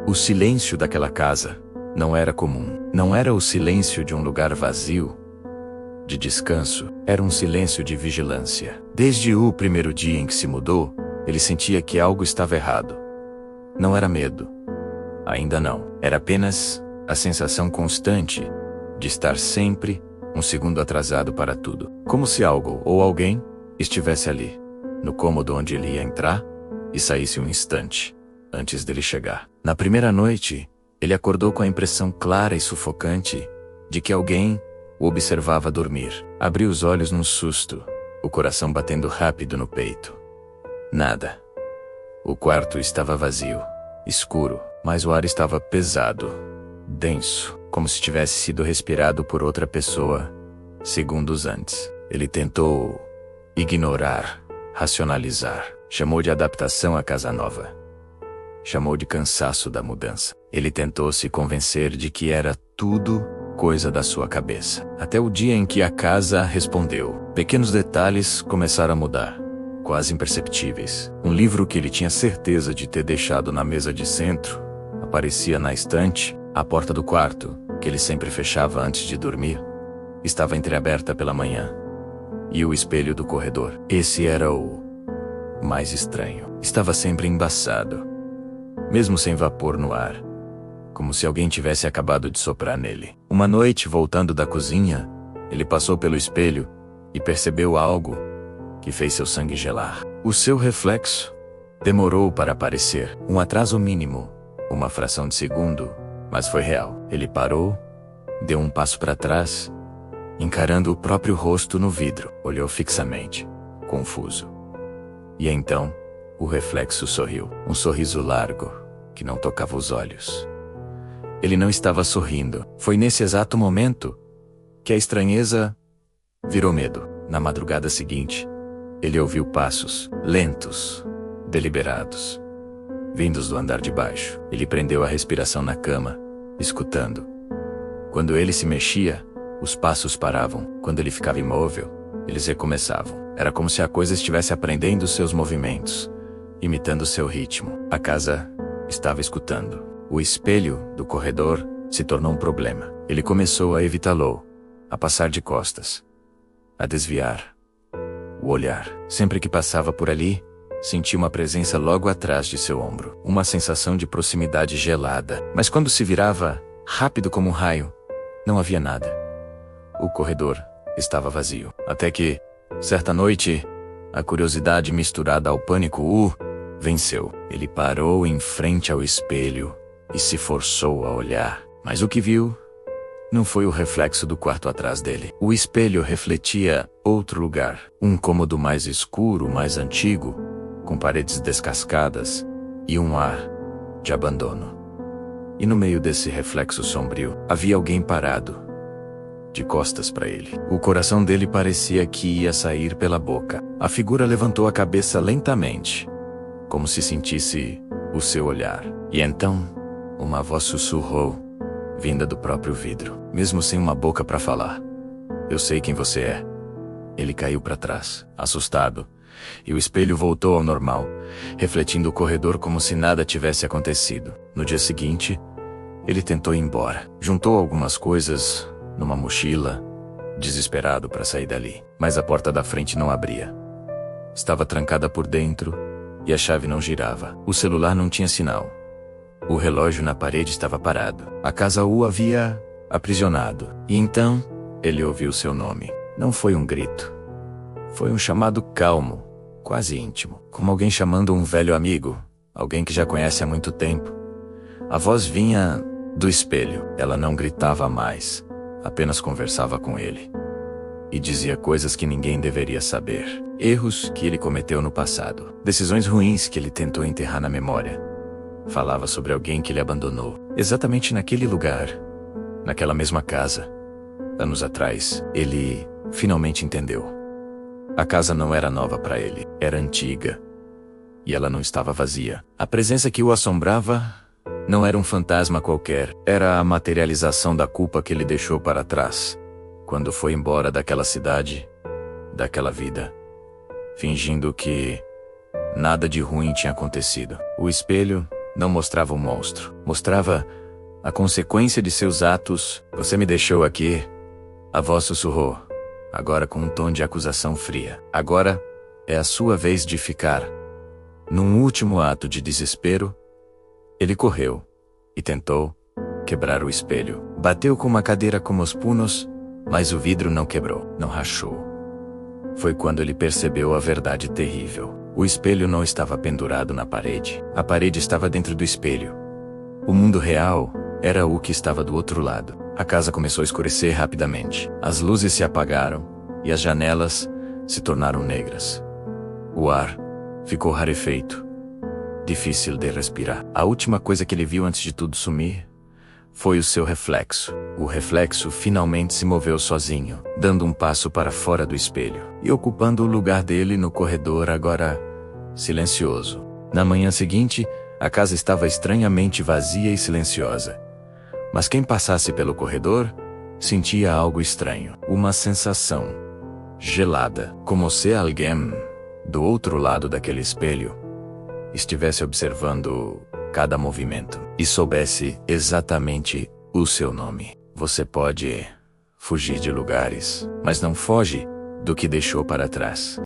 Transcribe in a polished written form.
O silêncio daquela casa não era comum. Não era o silêncio de um lugar vazio, de descanso. Era um silêncio de vigilância. Desde o primeiro dia em que se mudou, ele sentia que algo estava errado. Não era medo. Ainda não. Era apenas a sensação constante de estar sempre um segundo atrasado para tudo. Como se algo ou alguém estivesse ali, no cômodo onde ele ia entrar, e saísse um instante antes dele chegar. Na primeira noite, ele acordou com a impressão clara e sufocante de que alguém o observava dormir. Abriu os olhos num susto, o coração batendo rápido no peito. Nada. O quarto estava vazio, escuro, mas o ar estava pesado, denso, como se tivesse sido respirado por outra pessoa segundos antes. Ele tentou ignorar, racionalizar. Chamou de adaptação à casa nova. Chamou de cansaço da mudança. Ele tentou se convencer de que era tudo coisa da sua cabeça. Até o dia em que a casa respondeu. Pequenos detalhes começaram a mudar, quase imperceptíveis. Um livro que ele tinha certeza de ter deixado na mesa de centro aparecia na estante. A porta do quarto, que ele sempre fechava antes de dormir, estava entreaberta pela manhã. E o espelho do corredor. Esse era o mais estranho. Estava sempre embaçado, mesmo sem vapor no ar, como se alguém tivesse acabado de soprar nele. Uma noite, voltando da cozinha, ele passou pelo espelho e percebeu algo que fez seu sangue gelar. O seu reflexo demorou para aparecer. Um atraso mínimo, uma fração de segundo, mas foi real. Ele parou, deu um passo para trás, encarando o próprio rosto no vidro. Olhou fixamente, confuso. E então, o reflexo sorriu. Um sorriso largo, que não tocava os olhos. Ele não estava sorrindo. Foi nesse exato momento que a estranheza virou medo. Na madrugada seguinte, ele ouviu passos, lentos, deliberados, vindos do andar de baixo. Ele prendeu a respiração na cama, escutando. Quando ele se mexia, os passos paravam. Quando ele ficava imóvel, eles recomeçavam. Era como se a coisa estivesse aprendendo seus movimentos, imitando seu ritmo. A casa estava escutando. O espelho do corredor se tornou um problema. Ele começou a evitá-lo, a passar de costas, a desviar o olhar. Sempre que passava por ali, sentia uma presença logo atrás de seu ombro. Uma sensação de proximidade gelada. Mas quando se virava, rápido como um raio, não havia nada. O corredor estava vazio. Até que, certa noite, a curiosidade misturada ao pânico o venceu. Ele parou em frente ao espelho e se forçou a olhar. Mas o que viu não foi o reflexo do quarto atrás dele. O espelho refletia outro lugar. Um cômodo mais escuro, mais antigo, com paredes descascadas e um ar de abandono. E no meio desse reflexo sombrio, havia alguém parado, de costas para ele. O coração dele parecia que ia sair pela boca. A figura levantou a cabeça lentamente, como se sentisse o seu olhar. E então, uma voz sussurrou, vinda do próprio vidro, mesmo sem uma boca para falar. Eu sei quem você é. Ele caiu para trás, assustado, e o espelho voltou ao normal, refletindo o corredor como se nada tivesse acontecido. No dia seguinte, ele tentou ir embora. Juntou algumas coisas numa mochila, desesperado para sair dali. Mas a porta da frente não abria. Estava trancada por dentro e a chave não girava. O celular não tinha sinal. O relógio na parede estava parado. A casa o havia aprisionado. E então, ele ouviu seu nome. Não foi um grito. Foi um chamado calmo, quase íntimo. Como alguém chamando um velho amigo, alguém que já conhece há muito tempo. A voz vinha do espelho. Ela não gritava mais, apenas conversava com ele. E dizia coisas que ninguém deveria saber. Erros que ele cometeu no passado. Decisões ruins que ele tentou enterrar na memória. Falava sobre alguém que ele abandonou. Exatamente naquele lugar. Naquela mesma casa. Anos atrás, ele finalmente entendeu. A casa não era nova para ele. Era antiga. E ela não estava vazia. A presença que o assombrava não era um fantasma qualquer. Era a materialização da culpa que ele deixou para trás quando foi embora daquela cidade, daquela vida, fingindo que nada de ruim tinha acontecido. O espelho não mostrava um monstro. Mostrava a consequência de seus atos. Você me deixou aqui. A voz sussurrou, agora com um tom de acusação fria. Agora é a sua vez de ficar. Num último ato de desespero, ele correu e tentou quebrar o espelho. Bateu com uma cadeira como os punhos, mas o vidro não quebrou, não rachou. Foi quando ele percebeu a verdade terrível. O espelho não estava pendurado na parede. A parede estava dentro do espelho. O mundo real era o que estava do outro lado. A casa começou a escurecer rapidamente. As luzes se apagaram e as janelas se tornaram negras. O ar ficou rarefeito, difícil de respirar. A última coisa que ele viu antes de tudo sumir foi o seu reflexo. O reflexo finalmente se moveu sozinho, dando um passo para fora do espelho e ocupando o lugar dele no corredor, agora silencioso. Na manhã seguinte, a casa estava estranhamente vazia e silenciosa. Mas quem passasse pelo corredor sentia algo estranho, uma sensação gelada, como se alguém do outro lado daquele espelho estivesse observando cada movimento e soubesse exatamente o seu nome. Você pode fugir de lugares, mas não foge do que deixou para trás.